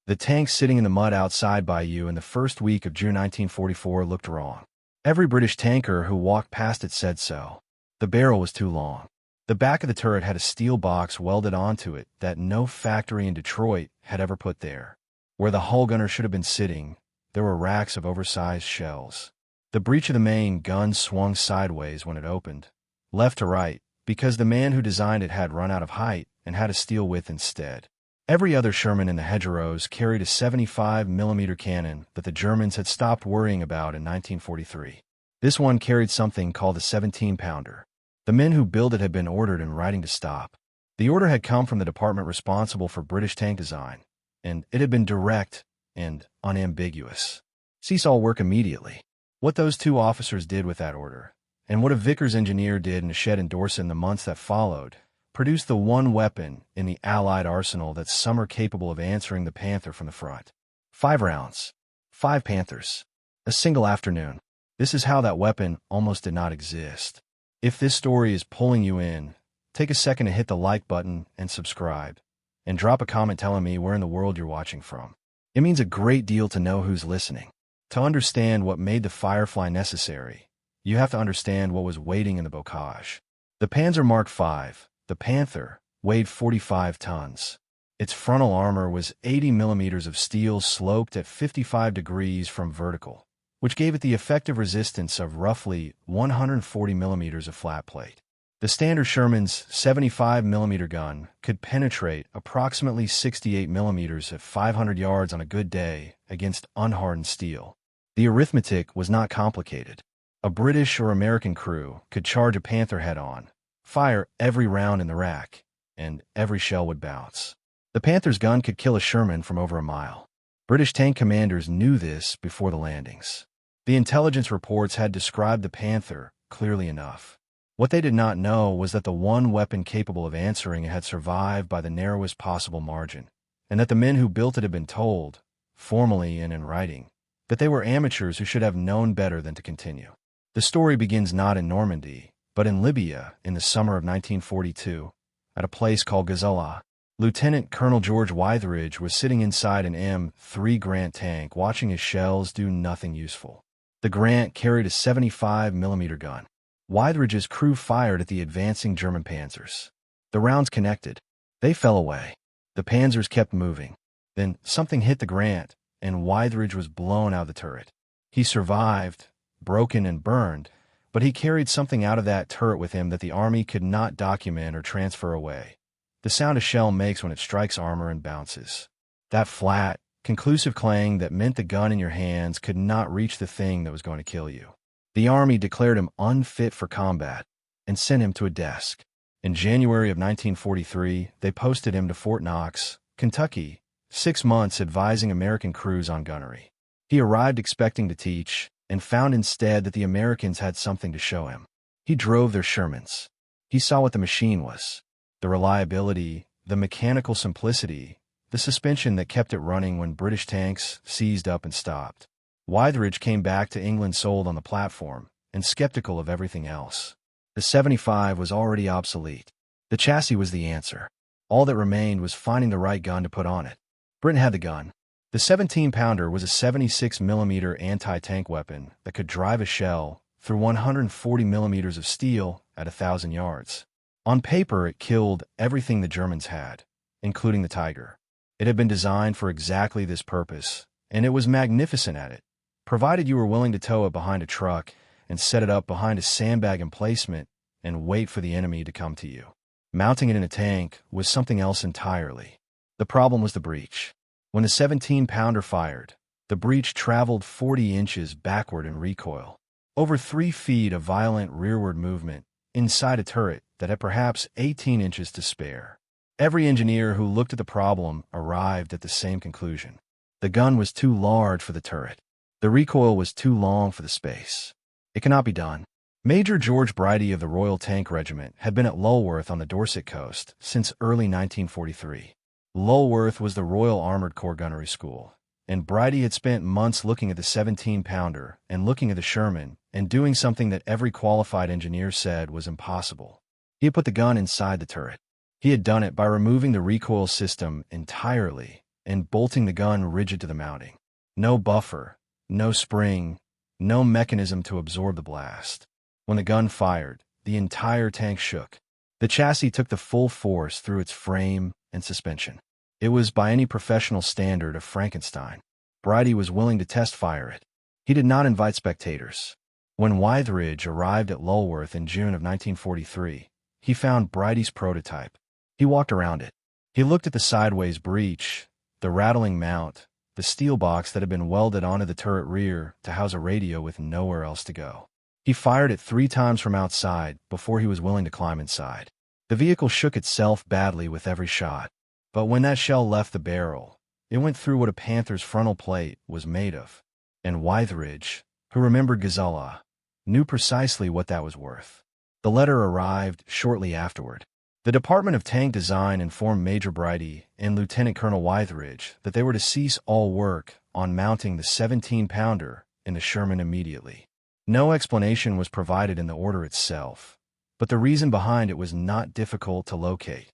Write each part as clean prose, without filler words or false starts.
The tank sitting in the mud outside Bayeux in the first week of June 1944 looked wrong. Every British tanker who walked past it said so. The barrel was too long. The back of the turret had a steel box welded onto it that no factory in Detroit had ever put there. Where the hull gunner should have been sitting, there were racks of oversized shells. The breech of the main gun swung sideways when it opened, left to right, because the man who designed it had run out of height and had a steel width instead. Every other Sherman in the hedgerows carried a 75mm cannon that the Germans had stopped worrying about in 1943. This one carried something called a 17-pounder. The men who built it had been ordered in writing to stop. The order had come from the department responsible for British tank design, and it had been direct and unambiguous. Cease all work immediately. What those two officers did with that order, and what a Vickers engineer did in a shed in Dorset in the months that followed, produced the one weapon in the Allied arsenal that's summer capable of answering the Panther from the front. 5 rounds. 5 Panthers. A single afternoon. This is how that weapon almost did not exist. If this story is pulling you in, take a second to hit the like button and subscribe, and drop a comment telling me where in the world you're watching from. It means a great deal to know who's listening. To understand what made the Firefly necessary, you have to understand what was waiting in the bocage. The Panzer Mark V, the Panther, weighed 45 tons. Its frontal armor was 80mm of steel sloped at 55 degrees from vertical, which gave it the effective resistance of roughly 140mm of flat plate. The standard Sherman's 75mm gun could penetrate approximately 68mm at 500 yards on a good day against unhardened steel. The arithmetic was not complicated. A British or American crew could charge a Panther head-on, fire every round in the rack, and every shell would bounce. The Panther's gun could kill a Sherman from over a mile. British tank commanders knew this before the landings. The intelligence reports had described the Panther clearly enough. What they did not know was that the one weapon capable of answering it had survived by the narrowest possible margin, and that the men who built it had been told, formally and in writing, that they were amateurs who should have known better than to continue. The story begins not in Normandy, but in Libya in the summer of 1942, at a place called Gazala. Lieutenant Colonel George Wytheridge was sitting inside an M3 Grant tank watching his shells do nothing useful. The Grant carried a 75mm gun. Wytheridge's crew fired at the advancing German Panthers. The rounds connected. They fell away. The Panthers kept moving. Then something hit the Grant, and Wytheridge was blown out of the turret. He survived, broken and burned, but he carried something out of that turret with him that the Army could not document or transfer away. The sound a shell makes when it strikes armor and bounces. That flat, conclusive clang that meant the gun in your hands could not reach the thing that was going to kill you. The Army declared him unfit for combat and sent him to a desk. In January of 1943, they posted him to Fort Knox, Kentucky, 6 months advising American crews on gunnery. He arrived expecting to teach, and found instead that the Americans had something to show him. He drove their Shermans. He saw what the machine was. The reliability, the mechanical simplicity, the suspension that kept it running when British tanks seized up and stopped. Wytheridge came back to England sold on the platform, and skeptical of everything else. The 75 was already obsolete. The chassis was the answer. All that remained was finding the right gun to put on it. Britain had the gun. The 17-pounder was a 76mm anti-tank weapon that could drive a shell through 140mm of steel at 1,000 yards. On paper, it killed everything the Germans had, including the Tiger. It had been designed for exactly this purpose, and it was magnificent at it, provided you were willing to tow it behind a truck and set it up behind a sandbag emplacement and wait for the enemy to come to you. Mounting it in a tank was something else entirely. The problem was the breech. When the 17-pounder fired, the breech traveled 40 inches backward in recoil, over 3 feet of violent rearward movement inside a turret that had perhaps 18 inches to spare. Every engineer who looked at the problem arrived at the same conclusion. The gun was too large for the turret. The recoil was too long for the space. It cannot be done. Major George Bridie of the Royal Tank Regiment had been at Lulworth on the Dorset coast since early 1943. Lulworth was the Royal Armoured Corps Gunnery School, and Bridie had spent months looking at the 17-pounder and looking at the Sherman and doing something that every qualified engineer said was impossible. He had put the gun inside the turret. He had done it by removing the recoil system entirely and bolting the gun rigid to the mounting. No buffer, no spring, no mechanism to absorb the blast. When the gun fired, the entire tank shook. The chassis took the full force through its frame and suspension. It was, by any professional standard, a Frankenstein. Bridie was willing to test-fire it. He did not invite spectators. When Withridge arrived at Lulworth in June of 1943, he found Bridie's prototype. He walked around it. He looked at the sideways breech, the rattling mount, the steel box that had been welded onto the turret rear to house a radio with nowhere else to go. He fired it 3 times from outside before he was willing to climb inside. The vehicle shook itself badly with every shot, but when that shell left the barrel, it went through what a Panther's frontal plate was made of, and Withridge, who remembered Gazella, knew precisely what that was worth. The letter arrived shortly afterward. The Department of Tank Design informed Major Bridie and Lieutenant Colonel Withridge that they were to cease all work on mounting the 17-pounder in the Sherman immediately. No explanation was provided in the order itself, but the reason behind it was not difficult to locate.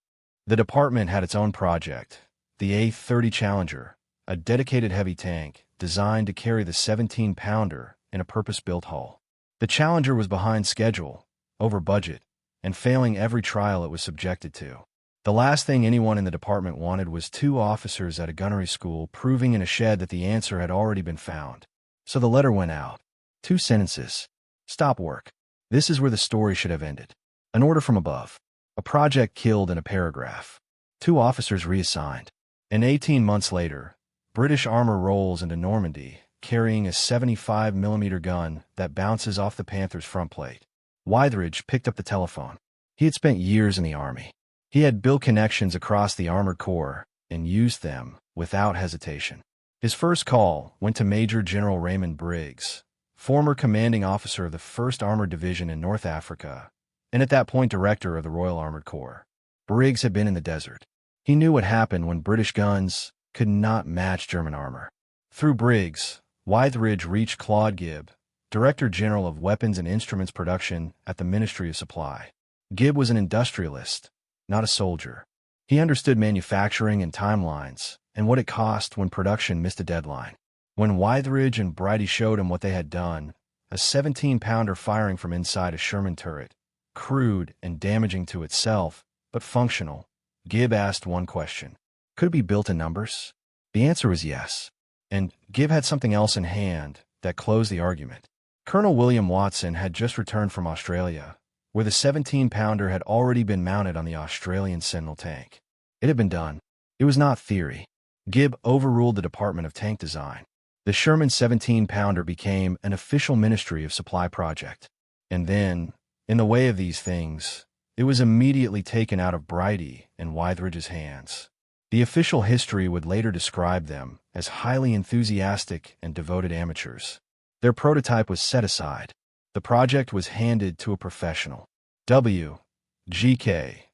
The department had its own project, the A-30 Challenger, a dedicated heavy tank designed to carry the 17-pounder in a purpose-built hull. The Challenger was behind schedule, over budget, and failing every trial it was subjected to. The last thing anyone in the department wanted was 2 officers at a gunnery school proving in a shed that the answer had already been found. So the letter went out. 2 sentences. Stop work. This is where the story should have ended. An order from above. A project killed in a paragraph. 2 officers reassigned. And 18 months later, British armor rolls into Normandy, carrying a 75mm gun that bounces off the Panther's front plate. Withridge picked up the telephone. He had spent years in the Army. He had built connections across the Armored Corps and used them without hesitation. His first call went to Major General Raymond Briggs, former commanding officer of the 1st Armored Division in North Africa, and at that point director of the Royal Armored Corps. Briggs had been in the desert. He knew what happened when British guns could not match German armor. Through Briggs, Withridge reached Claude Gibb, Director General of Weapons and Instruments Production at the Ministry of Supply. Gibb was an industrialist, not a soldier. He understood manufacturing and timelines, and what it cost when production missed a deadline. When Withridge and Bridie showed him what they had done, a 17-pounder firing from inside a Sherman turret, crude and damaging to itself, but functional, Gibb asked one question. Could it be built in numbers? The answer was yes. And Gibb had something else in hand that closed the argument. Colonel William Watson had just returned from Australia, where the 17-pounder had already been mounted on the Australian Sentinel tank. It had been done. It was not theory. Gibb overruled the Department of Tank Design. The Sherman 17-pounder became an official Ministry of Supply project. And then, in the way of these things, it was immediately taken out of Bridie and Withridge's hands. The official history would later describe them as highly enthusiastic and devoted amateurs. Their prototype was set aside. The project was handed to a professional. W.G.K.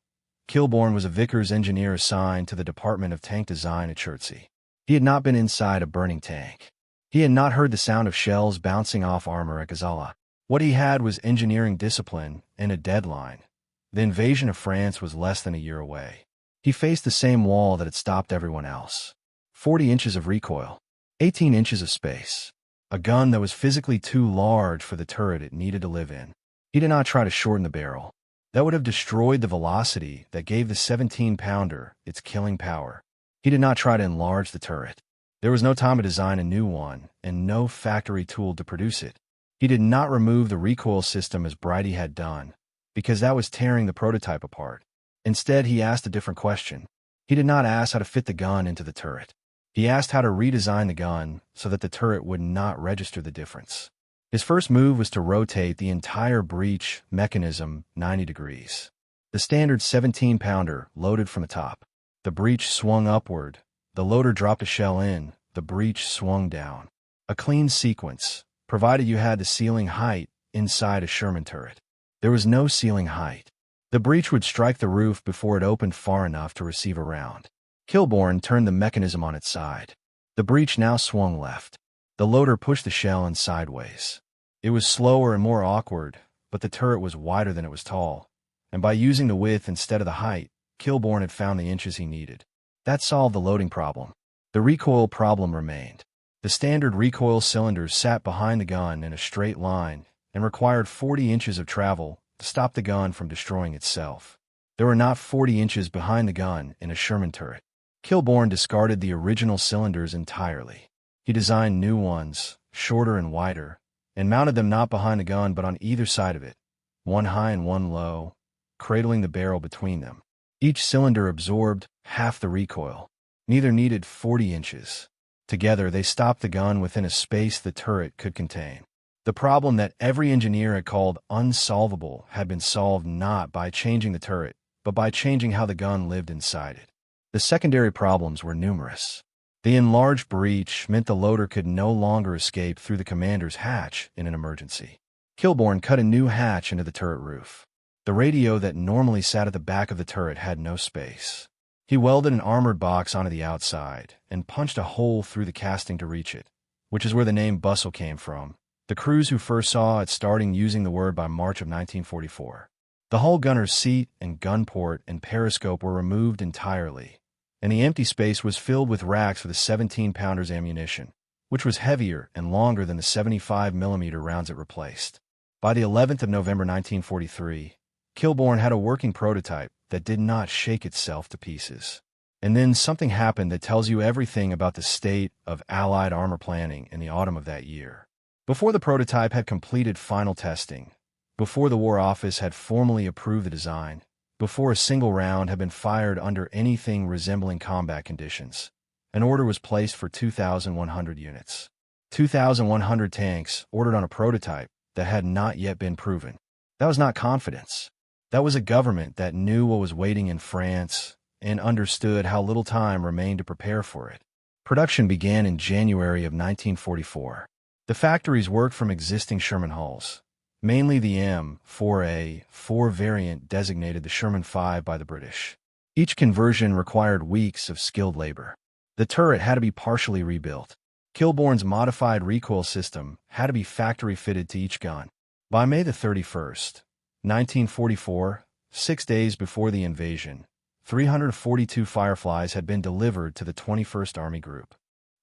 Kilbourne was a Vickers engineer assigned to the Department of Tank Design at Chertsey. He had not been inside a burning tank. He had not heard the sound of shells bouncing off armor at Gazella. What he had was engineering discipline and a deadline. The invasion of France was less than a year away. He faced the same wall that had stopped everyone else. 40 inches of recoil. 18 inches of space. A gun that was physically too large for the turret it needed to live in. He did not try to shorten the barrel. That would have destroyed the velocity that gave the 17-pounder its killing power. He did not try to enlarge the turret. There was no time to design a new one, and no factory tool to produce it. He did not remove the recoil system as Bridie had done, because that was tearing the prototype apart. Instead, he asked a different question. He did not ask how to fit the gun into the turret. He asked how to redesign the gun so that the turret would not register the difference. His first move was to rotate the entire breech mechanism 90 degrees. The standard 17-pounder loaded from the top. The breech swung upward. The loader dropped a shell in. The breech swung down. A clean sequence, provided you had the ceiling height inside a Sherman turret. There was no ceiling height. The breech would strike the roof before it opened far enough to receive a round. Kilbourne turned the mechanism on its side. The breech now swung left. The loader pushed the shell in sideways. It was slower and more awkward, but the turret was wider than it was tall, and by using the width instead of the height, Kilbourne had found the inches he needed. That solved the loading problem. The recoil problem remained. The standard recoil cylinders sat behind the gun in a straight line and required 40 inches of travel to stop the gun from destroying itself. There were not 40 inches behind the gun in a Sherman turret. Kilbourne discarded the original cylinders entirely. He designed new ones, shorter and wider, and mounted them not behind the gun but on either side of it, one high and one low, cradling the barrel between them. Each cylinder absorbed half the recoil. Neither needed 40 inches. Together, they stopped the gun within a space the turret could contain. The problem that every engineer had called unsolvable had been solved not by changing the turret, but by changing how the gun lived inside it. The secondary problems were numerous. The enlarged breech meant the loader could no longer escape through the commander's hatch in an emergency. Kilbourne cut a new hatch into the turret roof. The radio that normally sat at the back of the turret had no space. He welded an armored box onto the outside and punched a hole through the casting to reach it, which is where the name bustle came from. The crews who first saw it starting using the word by March of 1944. The hull gunner's seat and gun port and periscope were removed entirely, and the empty space was filled with racks for the 17-pounders ammunition, which was heavier and longer than the 75mm rounds it replaced. By the 11th of November 1943, Kilbourne had a working prototype that did not shake itself to pieces. And then something happened that tells you everything about the state of Allied armor planning in the autumn of that year. Before the prototype had completed final testing, before the War Office had formally approved the design, before a single round had been fired under anything resembling combat conditions, an order was placed for 2,100 units. 2,100 tanks ordered on a prototype that had not yet been proven. That was not confidence. That was a government that knew what was waiting in France and understood how little time remained to prepare for it. Production began in January of 1944. The factories worked from existing Sherman hulls, mainly the M4A4 variant designated the Sherman 5 by the British. Each conversion required weeks of skilled labor. The turret had to be partially rebuilt. Kilbourne's modified recoil system had to be factory-fitted to each gun. By May the 31st, 1944, 6 days before the invasion, 342 Fireflies had been delivered to the 21st Army Group.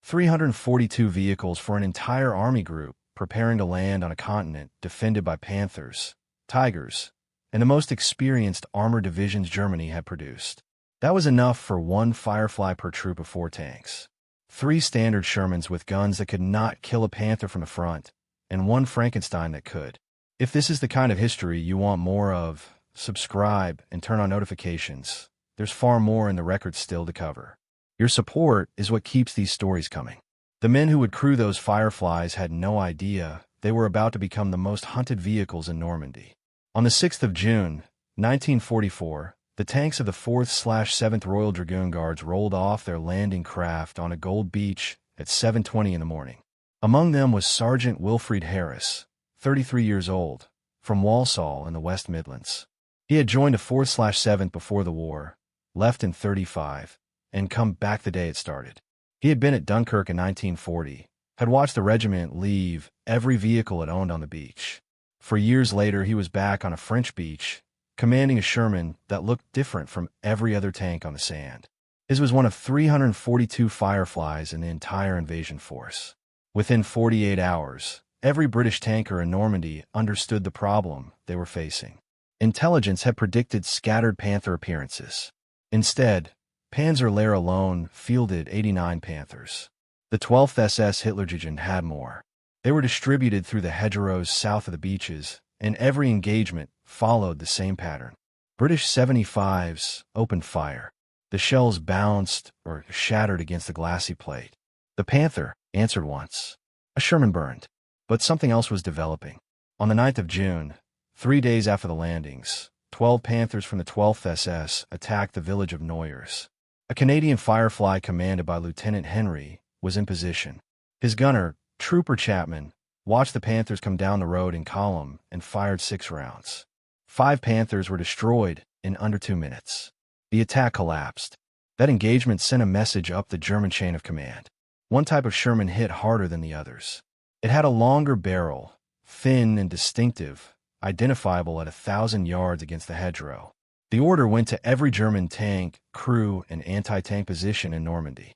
342 vehicles for an entire Army group preparing to land on a continent defended by Panthers, Tigers, and the most experienced armored divisions Germany had produced. That was enough for one Firefly per troop of 4 tanks. 3 standard Shermans with guns that could not kill a Panther from the front, and 1 Frankenstein that could. If this is the kind of history you want more of, subscribe and turn on notifications. There's far more in the record still to cover. Your support is what keeps these stories coming. The men who would crew those Fireflies had no idea they were about to become the most hunted vehicles in Normandy. On the 6th of June, 1944, the tanks of the 4th/7th Royal Dragoon Guards rolled off their landing craft on a gold beach at 7:20 in the morning. Among them was Sergeant Wilfrid Harris, 33 years old, from Walsall in the West Midlands. He had joined the 4th/7th before the war, left in 35, and come back the day it started. He had been at Dunkirk in 1940, had watched the regiment leave every vehicle it owned on the beach. For years later, he was back on a French beach, commanding a Sherman that looked different from every other tank on the sand. His was one of 342 Fireflies in the entire invasion force. Within 48 hours, every British tanker in Normandy understood the problem they were facing. Intelligence had predicted scattered Panther appearances. Instead, Panzerlehr alone fielded 89 Panthers. The 12th SS Hitlerjugend had more. They were distributed through the hedgerows south of the beaches, and every engagement followed the same pattern. British 75s opened fire. The shells bounced or shattered against the glassy plate. The Panther answered once. A Sherman burned. But something else was developing. On the 9th of June, 3 days after the landings, 12 Panthers from the 12th SS attacked the village of Noyers. A Canadian Firefly commanded by Lieutenant Henry was in position. His gunner, Trooper Chapman, watched the Panthers come down the road in column and fired 6 rounds. 5 Panthers were destroyed in under 2 minutes. The attack collapsed. That engagement sent a message up the German chain of command. One type of Sherman hit harder than the others. It had a longer barrel, thin and distinctive, identifiable at 1,000 yards against the hedgerow. The order went to every German tank, crew, and anti-tank position in Normandy.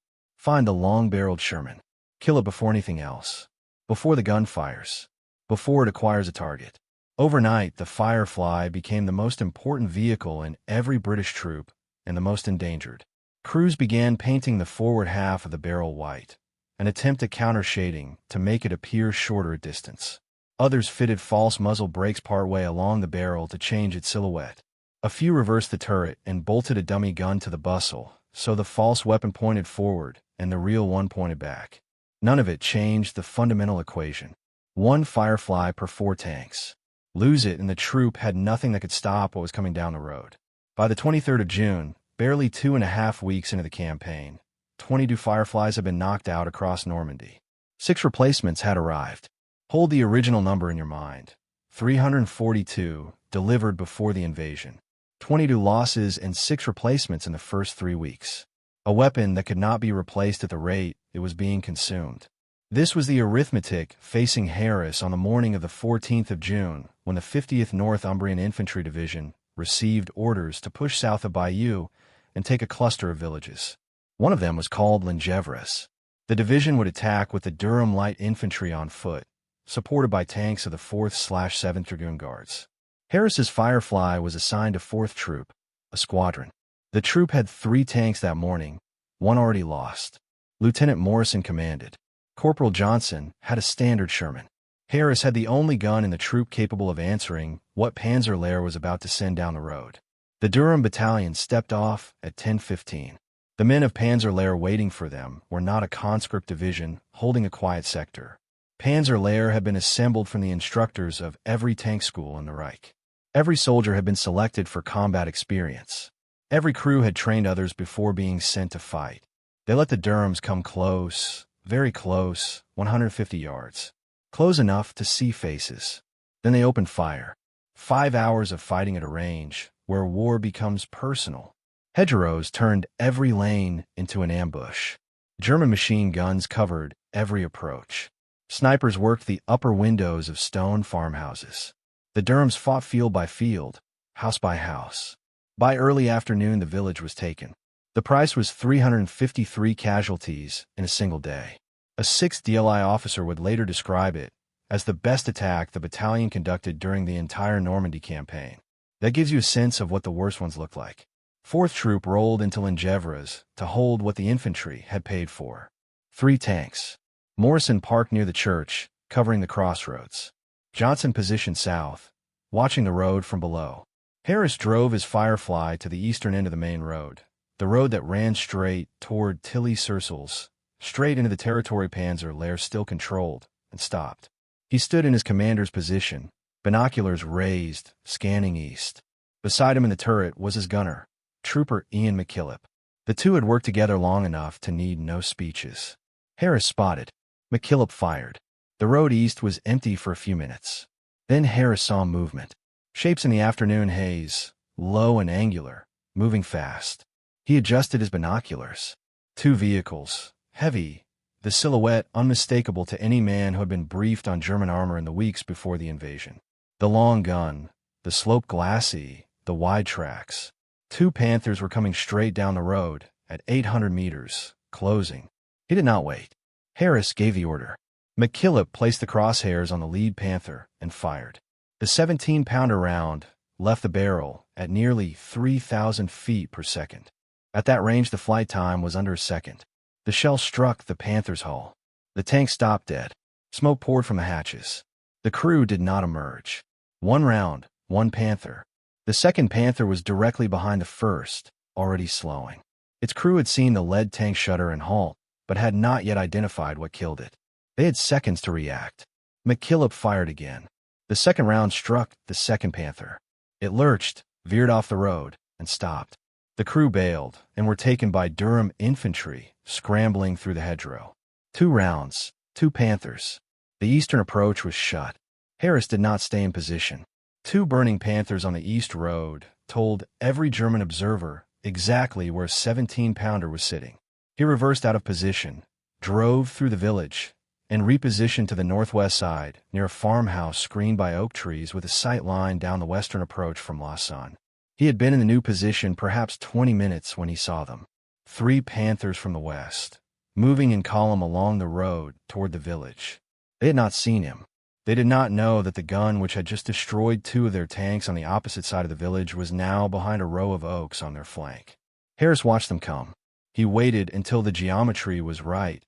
Find the long-barreled Sherman. Kill it before anything else. Before the gun fires. Before it acquires a target. Overnight, the Firefly became the most important vehicle in every British troop and the most endangered. Crews began painting the forward half of the barrel white, an attempt at countershading to make it appear shorter at distance. Others fitted false muzzle brakes partway along the barrel to change its silhouette. A few reversed the turret and bolted a dummy gun to the bustle, so the false weapon pointed forward and the real one pointed back. None of it changed the fundamental equation. 1 Firefly per 4 tanks. Lose it and the troop had nothing that could stop what was coming down the road. By the 23rd of June, barely 2.5 weeks into the campaign, 22 Fireflies had been knocked out across Normandy. 6 replacements had arrived. Hold the original number in your mind. 342 delivered before the invasion. 22 losses and 6 replacements in the first 3 weeks. A weapon that could not be replaced at the rate it was being consumed. This was the arithmetic facing Harris on the morning of the 14th of June, when the 50th Northumbrian Infantry Division received orders to push south of Bayeux and take a cluster of villages. One of them was called Lingèvres. The division would attack with the Durham Light Infantry on foot, supported by tanks of the 4th/7th Dragoon Guards. Harris's Firefly was assigned to 4th Troop, a squadron. The troop had 3 tanks that morning, one already lost. Lieutenant Morrison commanded. Corporal Johnson had a standard Sherman. Harris had the only gun in the troop capable of answering what Panzer was about to send down the road. The Durham Battalion stepped off at 10:15. The men of Panzer waiting for them were not a conscript division holding a quiet sector. Panzer had been assembled from the instructors of every tank school in the Reich. Every soldier had been selected for combat experience. Every crew had trained others before being sent to fight. They let the Durhams come close, very close, 150 yards. Close enough to see faces. Then they opened fire. 5 hours of fighting at a range, where war becomes personal. Hedgerows turned every lane into an ambush. German machine guns covered every approach. Snipers worked the upper windows of stone farmhouses. The Durhams fought field by field, house by house. By early afternoon, the village was taken. The price was 353 casualties in a single day. A 6th DLI officer would later describe it as the best attack the battalion conducted during the entire Normandy campaign. That gives you a sense of what the worst ones looked like. 4th Troop rolled into Lingèvres to hold what the infantry had paid for. 3 tanks. Morrison parked near the church, covering the crossroads. Johnson positioned south, watching the road from below. Harris drove his Firefly to the eastern end of the main road, the road that ran straight toward Tilly-sur-Seulles, straight into the territory Panzer still controlled, and stopped. He stood in his commander's position, binoculars raised, scanning east. Beside him in the turret was his gunner, Trooper Ian McKillop. The two had worked together long enough to need no speeches. Harris spotted. McKillop fired. The road east was empty for a few minutes. Then Harris saw movement. Shapes in the afternoon haze, low and angular, moving fast. He adjusted his binoculars. 2 vehicles, heavy, the silhouette unmistakable to any man who had been briefed on German armor in the weeks before the invasion. The long gun, the slope glassy, the wide tracks. 2 Panthers were coming straight down the road at 800 meters, closing. He did not wait. Harris gave the order. McKillop placed the crosshairs on the lead Panther and fired. The 17-pounder round left the barrel at nearly 3,000 feet per second. At that range, the flight time was under a second. The shell struck the Panther's hull. The tank stopped dead. Smoke poured from the hatches. The crew did not emerge. 1 round, 1 Panther. The second Panther was directly behind the first, already slowing. Its crew had seen the lead tank shudder and halt, but had not yet identified what killed it. They had seconds to react. McKillop fired again. The second round struck the second Panther. It lurched, veered off the road, and stopped. The crew bailed and were taken by Durham infantry, scrambling through the hedgerow. 2 rounds, 2 Panthers. The eastern approach was shut. Harris did not stay in position. 2 burning Panthers on the east road told every German observer exactly where a 17-pounder was sitting. He reversed out of position, drove through the village, and repositioned to the northwest side near a farmhouse screened by oak trees with a sight line down the western approach from Lausanne. He had been in the new position perhaps 20 minutes when he saw them. 3 Panthers from the west, moving in column along the road toward the village. They had not seen him. They did not know that the gun which had just destroyed 2 of their tanks on the opposite side of the village was now behind a row of oaks on their flank. Harris watched them come. He waited until the geometry was right,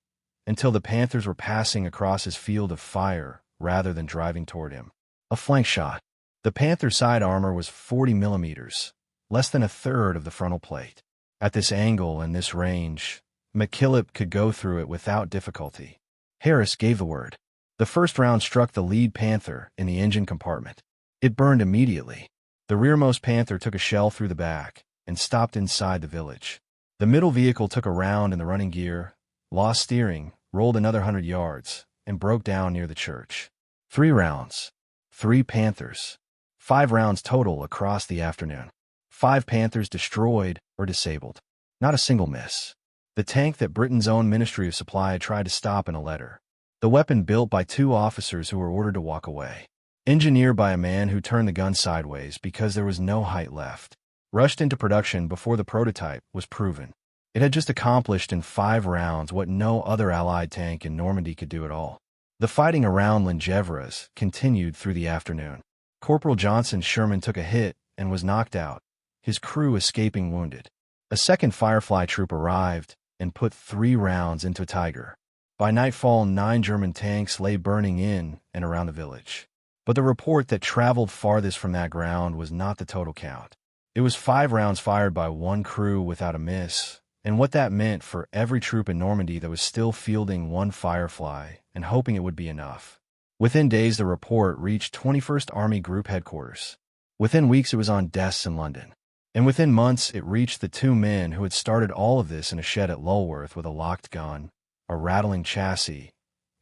until the Panthers were passing across his field of fire rather than driving toward him. A flank shot. The Panther side armor was 40 millimeters, less than a third of the frontal plate. At this angle and this range, McKillop could go through it without difficulty. Harris gave the word. The first round struck the lead Panther in the engine compartment. It burned immediately. The rearmost Panther took a shell through the back and stopped inside the village. The middle vehicle took a round in the running gear, lost steering, rolled another 100 yards, and broke down near the church. 3 rounds. 3 Panthers. 5 rounds total across the afternoon. 5 Panthers destroyed or disabled. Not a single miss. The tank that Britain's own Ministry of Supply had tried to stop in a letter. The weapon built by 2 officers who were ordered to walk away. Engineered by a man who turned the gun sideways because there was no height left. Rushed into production before the prototype was proven. It had just accomplished in 5 rounds what no other Allied tank in Normandy could do at all. The fighting around Lingèvres continued through the afternoon. Corporal Johnson's Sherman took a hit and was knocked out, his crew escaping wounded. A second Firefly troop arrived and put 3 rounds into Tiger. By nightfall, 9 German tanks lay burning in and around the village. But the report that traveled farthest from that ground was not the total count. It was 5 rounds fired by 1 crew without a miss, and what that meant for every troop in Normandy that was still fielding 1 Firefly and hoping it would be enough. Within days, the report reached 21st Army Group headquarters. Within weeks, it was on desks in London. And within months, it reached the 2 men who had started all of this in a shed at Lulworth with a locked gun, a rattling chassis,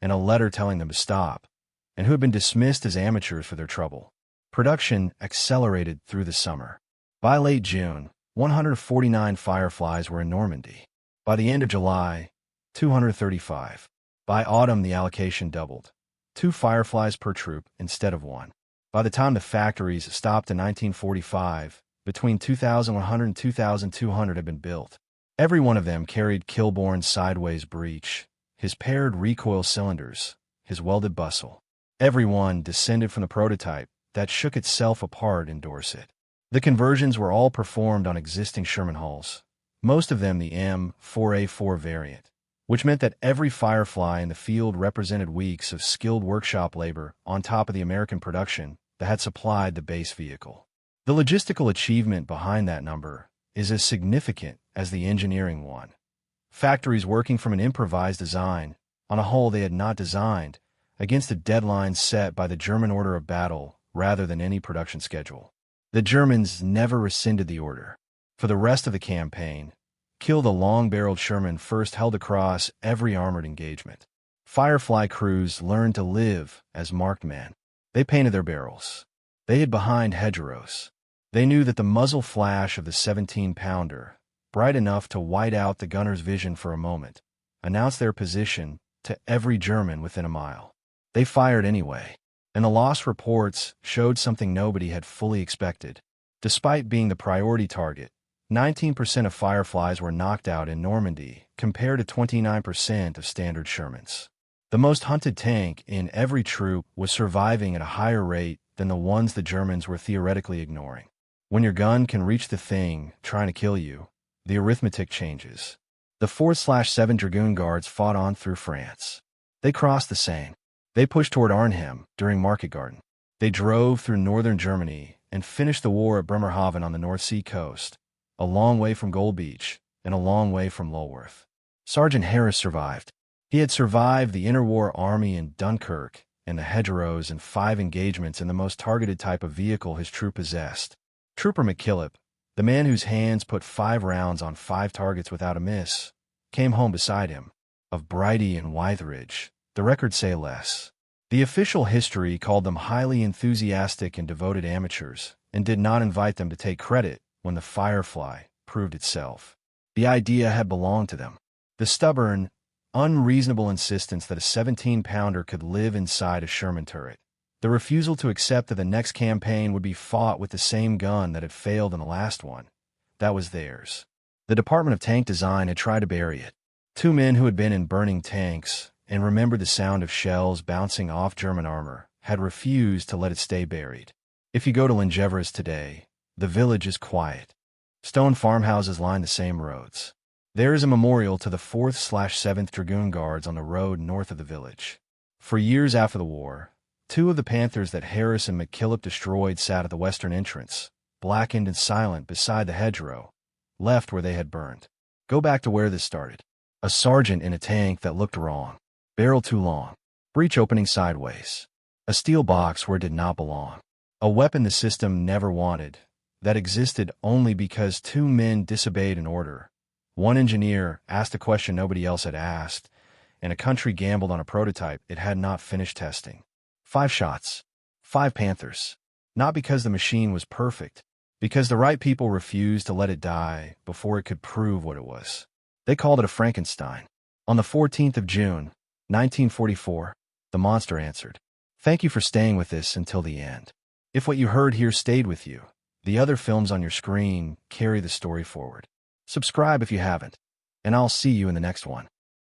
and a letter telling them to stop, and who had been dismissed as amateurs for their trouble. Production accelerated through the summer. By late June, 149 Fireflies were in Normandy. By the end of July, 235. By autumn, the allocation doubled. 2 Fireflies per troop instead of 1. By the time the factories stopped in 1945, between 2,100 and 2,200 had been built. Every one of them carried Kilbourne's sideways breech, his paired recoil cylinders, his welded bustle. Every one descended from the prototype that shook itself apart in Dorset. The conversions were all performed on existing Sherman hulls, most of them the M4A4 variant, which meant that every Firefly in the field represented weeks of skilled workshop labor on top of the American production that had supplied the base vehicle. The logistical achievement behind that number is as significant as the engineering one. Factories working from an improvised design on a hull they had not designed against a deadline set by the German order of battle rather than any production schedule. The Germans never rescinded the order. For the rest of the campaign, kill the long-barreled Sherman first held across every armored engagement. Firefly crews learned to live as marked men. They painted their barrels. They hid behind hedgerows. They knew that the muzzle flash of the 17-pounder, bright enough to white out the gunner's vision for a moment, announced their position to every German within a mile. They fired anyway, and the loss reports showed something nobody had fully expected. Despite being the priority target, 19% of Fireflies were knocked out in Normandy, compared to 29% of standard Shermans. The most hunted tank in every troop was surviving at a higher rate than the ones the Germans were theoretically ignoring. When your gun can reach the thing trying to kill you, the arithmetic changes. The 4/7 Dragoon Guards fought on through France. They crossed the Seine. They pushed toward Arnhem during Market Garden. They drove through northern Germany and finished the war at Bremerhaven on the North Sea coast, a long way from Gold Beach and a long way from Lulworth. Sergeant Harris survived. He had survived the interwar army in Dunkirk and the hedgerows and 5 engagements in the most targeted type of vehicle his troop possessed. Trooper McKillop, the man whose hands put 5 rounds on 5 targets without a miss, came home beside him. Of Bridie and Wytheridge, the records say less. The official history called them highly enthusiastic and devoted amateurs and did not invite them to take credit when the Firefly proved itself. The idea had belonged to them. The stubborn, unreasonable insistence that a 17-pounder could live inside a Sherman turret. The refusal to accept that the next campaign would be fought with the same gun that had failed in the last one. That was theirs. The Department of Tank Design had tried to bury it. Two men who had been in burning tanks and remembered the sound of shells bouncing off German armor had refused to let it stay buried. If you go to Lingèvres today, the village is quiet. Stone farmhouses line the same roads. There is a memorial to the 4th/7th Dragoon Guards on the road north of the village. For years after the war, two of the Panthers that Harris and McKillop destroyed sat at the western entrance, blackened and silent beside the hedgerow, left where they had burned. Go back to where this started. A sergeant in a tank that looked wrong. Barrel too long. Breech opening sideways. A steel box where it did not belong. A weapon the system never wanted, that existed only because two men disobeyed an order. One engineer asked a question nobody else had asked, and a country gambled on a prototype it had not finished testing. 5 shots. 5 Panthers. Not because the machine was perfect, because the right people refused to let it die before it could prove what it was. They called it a Frankenstein. On the 14th of June, 1944, the monster answered. Thank you for staying with us until the end. If what you heard here stayed with you, the other films on your screen carry the story forward. Subscribe if you haven't, and I'll see you in the next one.